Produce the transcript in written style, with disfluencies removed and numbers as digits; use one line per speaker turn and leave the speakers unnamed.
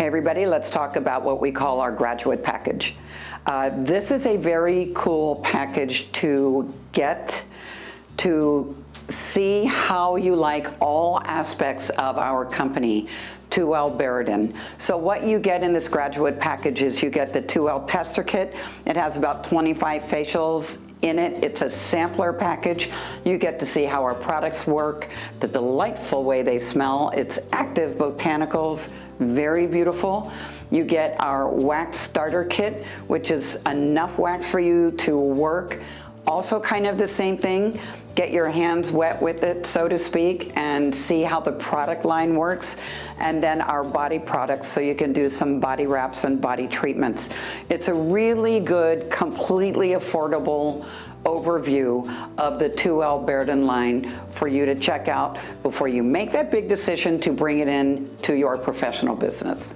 Hey everybody, let's talk about what we call our graduate package. This is a very cool package to get to see how you like all aspects of our company, Tuel Berodin. So what you get in this graduate package is you get the Tuel Tester Kit. It has about 25 facials in it. It's a sampler package. You get to see how our products work, the delightful way they smell. It's active botanicals, very beautiful. You get our wax starter kit, which is enough wax for you to work. Also kind of the same thing. Get your hands wet with it, so to speak, and see how the product line works. And then our body products, so you can do some body wraps and body treatments. It's a really good, completely affordable overview of the Tuel Berodin line for you to check out before you make that big decision to bring it in to your professional business.